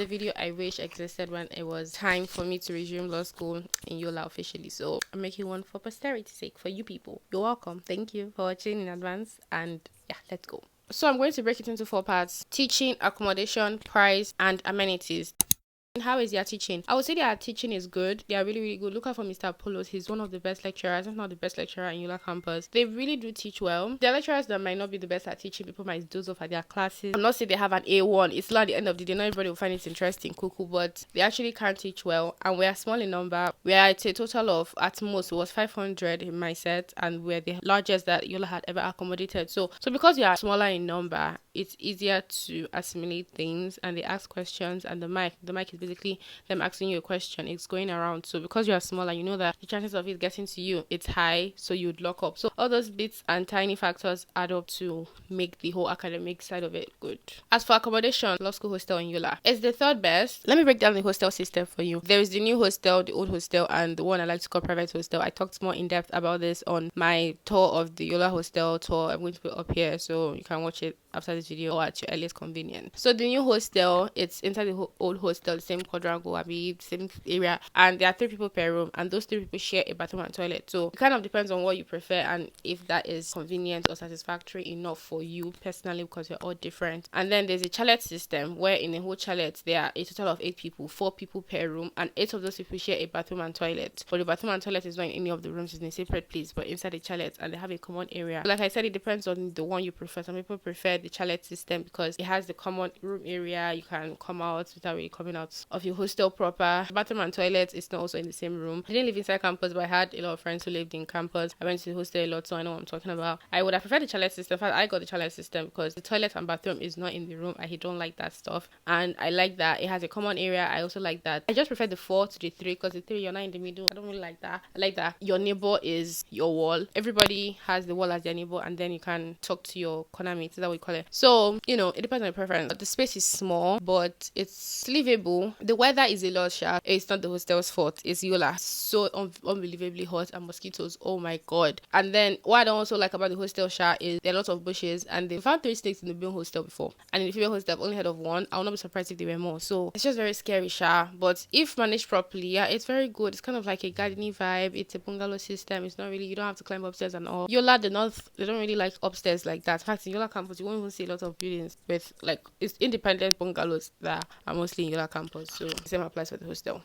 the video I wish existed when it was time for me to resume law school in Yola officially. So I'm making one for posterity's sake, for you people. You're welcome. Thank you for watching in advance, and yeah, let's go. So I'm going to break it into 4 parts: teaching, accommodation, price, and amenities. How is their teaching? I would say their teaching is good. They are really, really good. Look out for Mr. Apollos. He's one of the best lecturers, if not the best lecturer in Yola campus. They really do teach well. There are lecturers that might not be the best at teaching. People might doze off at their classes. I'm not saying they have an A1. It's not at the end of the day. Not everybody will find it interesting, cuckoo, but they actually can teach well. And we are small in number. We are at a total of, at most, it was 500 in my set, and we're the largest that Yola had ever accommodated. So because we are smaller in number, it's easier to assimilate things, and they ask questions, and the mic is basically them asking you a question. It's going around. So because you are smaller, you know that the chances of it getting to you, it's high, so you'd lock up. So all those bits and tiny factors add up to make the whole academic side of it good. As for accommodation, law school hostel in Yola is the third best. Let me break down the hostel system for you. There is the new hostel, the old hostel, and the one I like to call private hostel. I talked more in depth about this on my tour of the Yola hostel tour. I'm going to put it up here so you can watch it after this video or at your earliest convenience. So the new hostel, it's inside the old hostel, the same quadrangle, same area, and there are 3 people per room, and those 3 people share a bathroom and toilet. So it kind of depends on what you prefer and if that is convenient or satisfactory enough for you personally, because you're all different. And then there's a chalet system where in a whole chalet there are a total of 8 people, 4 people per room, and 8 of those people share a bathroom and toilet. But the bathroom and toilet is not in any of the rooms, it's in a separate place, but inside the chalet, and they have a common area. Like I said, it depends on the one you prefer. Some people prefer the chalet system because it has the common room area. You can come out without really coming out of your hostel proper. Bathroom and toilet is not also in the same room. I didn't live inside campus, but I had a lot of friends who lived in campus. I went to the hostel a lot, so I know what I'm talking about. I would have preferred the chalet system. In fact, I got the chalet system because the toilet and bathroom is not in the room. I don't like that stuff, and I like that it has a common area. I also like that. I just prefer the 4 to the 3 because the 3 you're not in the middle. I don't really like that. I like that your neighbor is your wall. Everybody has the wall as their neighbor, and then you can talk to your corner mates. Is that what we call it? So it depends on your preference. The space is small, but it's livable. The weather is a lot sharp. It's not the hostel's fault. It's Yola. So unbelievably hot, and mosquitoes. Oh my god. And then what I don't also like about the hostel is there are lots of bushes, and they found 3 snakes in the male hostel before. And in the female hostel, I've only heard of 1. I will not be surprised if there were more. So it's just very scary, but if managed properly, yeah, it's very good. It's kind of like a gardening vibe. It's a bungalow system. It's not really, you don't have to climb upstairs and all. Yola, the north, they don't really like upstairs like that. In fact, in Yola campus, you won't even see a lot of buildings with it's independent bungalows that are mostly in Yola campus. So the same applies for the hostel.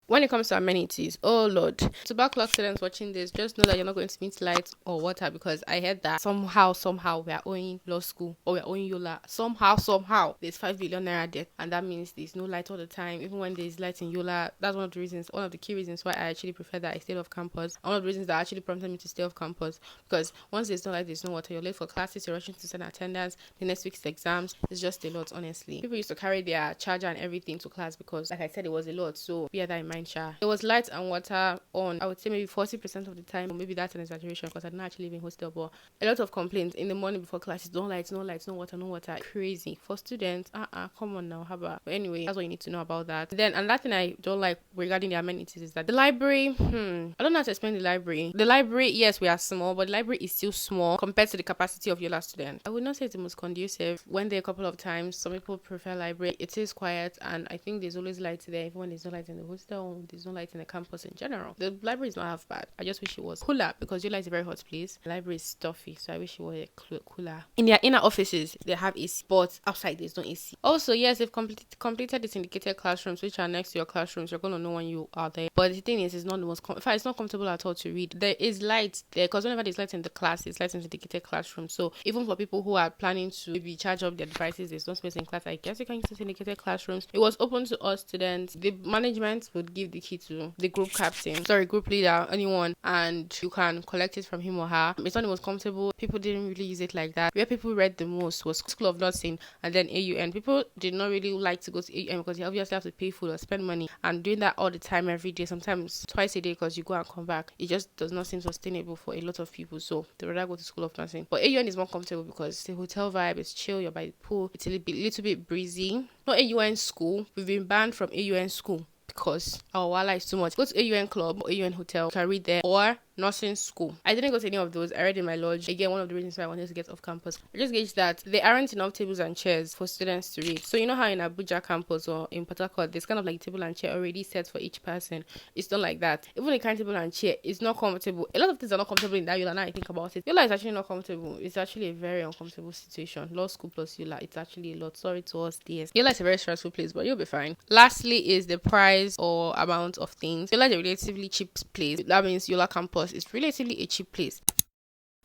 When it comes to amenities, oh lord, to backlog students watching this, just know that you're not going to meet light or water, because I heard that somehow we are owing law school, or we are owing Yola. Somehow there's 5 billion naira debt, and that means there's no light all the time. Even when there's light in Yola, that's one of the key reasons why I actually prefer that I stayed off campus. One of the reasons that actually prompted me to stay off campus, because once there's no light, there's no water, you're late for classes, you're rushing to send attendance, the next week's exams. It's just a lot, honestly. People used to carry their charger and everything to class because, like I said, it was a lot. So bear that in mind. There was light and water on, I would say, maybe 40% of the time, or maybe that's an exaggeration because I didn't actually live in hostel, but a lot of complaints in the morning before classes: no lights, no water. Crazy for students. Come on now, how about? But anyway, that's what you need to know about that. Then another thing I don't like regarding the amenities is that the library, I don't know how to explain the library. The library, yes, we are small, but the library is still small compared to the capacity of Yola students. I would not say it's the most conducive. Went there a couple of times. Some people prefer library. It is quiet, and I think there's always light there, even when there's no light in the hostel. There's no light in the campus in general. The library is not half bad. I just wish it was cooler, because Yola is a very hot place. The library is stuffy, so I wish it was cooler. In their inner offices, they have AC, but outside there's no AC. Also, yes, they've completed the syndicated classrooms, which are next to your classrooms. You're going to know when you are there. But the thing is, it's not the most in fact, it's not comfortable at all to read. There is light there, because whenever there's light in the class, it's light in the syndicated classroom. So even for people who are planning to maybe charge up their devices, there's no space in class, I guess you can use the syndicated classrooms. It was open to us students. The management would give the key to the group leader, anyone, and you can collect it from him or her. It's not the most comfortable. People didn't really use it like that. Where people read the most was School of Nursing and then AUN. People did not really like to go to AUN because you obviously have to pay food or spend money, and doing that all the time, every day, sometimes twice a day, because you go and come back, it just does not seem sustainable for a lot of people. So they rather go to School of Nursing. But AUN is more comfortable because it's a hotel vibe, it's chill, you're by the pool, it's a little bit breezy. Not AUN school. We've been banned from AUN school because our wala is too much. Go to AUN club or AUN hotel, you can read there, or nursing school. I didn't go to any of those. I read in my lodge. Again, one of the reasons why I wanted to get off campus. I just gauged that there aren't enough tables and chairs for students to read. So you know how in Abuja campus or in Port Harcourt, there's kind of like table and chair already set for each person. It's not like that. Even a kind table and chair is not comfortable. A lot of things are not comfortable in that Yola. Now I think about it, Yola is actually not comfortable. It's actually a very uncomfortable situation. Law school plus Yola, it's actually a lot. Sorry to us, DS. Yola is a very stressful place, but you'll be fine. Lastly is the price or amount of things. Yola is a relatively cheap place. That means Yola campus is relatively a cheap place.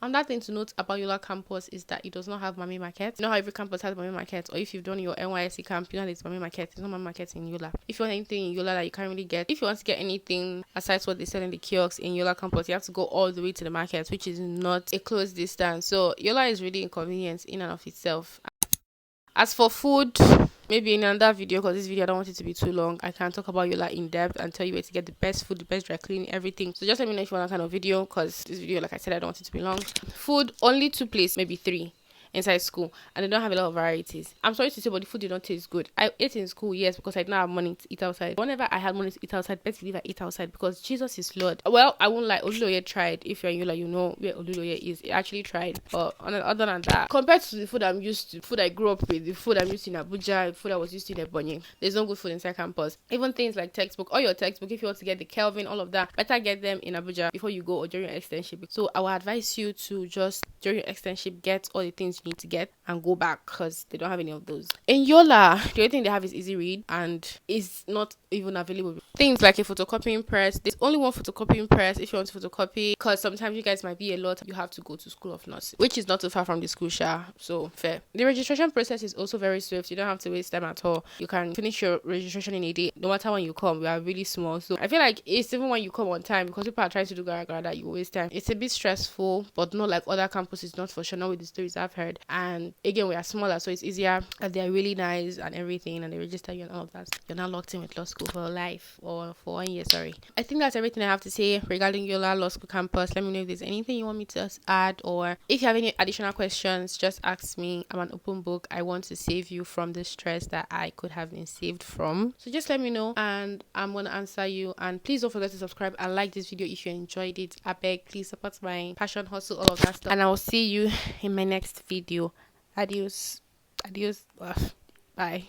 Another thing to note about Yola campus is that it does not have mami market. You know how every campus has mami market, or if you've done your NYSC camp, you know there's mami market. There's no mami market in Yola. If you want anything in Yola that you can't really get, if you want to get anything aside what they sell in the kiosks in Yola campus, you have to go all the way to the market, which is not a close distance. So Yola is really inconvenient in and of itself. As for food, maybe in another video, because this video I don't want it to be too long, I can talk about Yola in depth and tell you where to get the best food, the best dry cleaning, everything. So just let me know if you want that kind of video, because this video, like I said, I don't want it to be long. Food, only 2 places, maybe 3 inside school, and they don't have a lot of varieties. I'm sorry to say, but the food did not taste good. I ate in school, yes, because I didn't have money to eat outside. Whenever I had money to eat outside, best believe I ate outside, because Jesus is Lord. Well, I won't lie, Oluloye tried. If you're in Yola, you know where Oluloye is. It actually tried, but other than that, compared to the food I'm used to, food I grew up with, the food I'm used to in Abuja, the food I was used to in Ebonyi, there's no good food inside campus. Even things like textbook, all your textbook, if you want to get the Kelvin, all of that, better get them in Abuja before you go or during your externship. So I would advise you to just during your externship get all the things you need to get and go back, because they don't have any of those. In Yola, the only thing they have is Easy Read, and it's not even available. Things like a photocopying press, there's only one photocopying press if you want to photocopy, because sometimes you guys might be a lot, you have to go to School of Nursing, which is not too far from the school, so fair. The registration process is also very swift. You don't have to waste time at all. You can finish your registration in a day, no matter when you come. We are really small, so I feel like it's even when you come on time, because people are trying to do gara that you waste time. It's a bit stressful, but not like other campuses, not for sure, not with the stories I've heard. And again, we are smaller, so it's easier, and they're really nice and everything, and they register you and all of that. You're not locked in with law school for life, or for 1 year, sorry. I think that's everything I have to say regarding Yola Law School campus. Let me know if there's anything you want me to add, or if you have any additional questions, just ask me. I'm an open book. I want to save you from the stress that I could have been saved from. So just let me know, and I'm going to answer you. And please don't forget to subscribe and like this video if you enjoyed it. I beg, please support my passion, hustle, all of that stuff. And I will see you in my next video. Adios. Bye.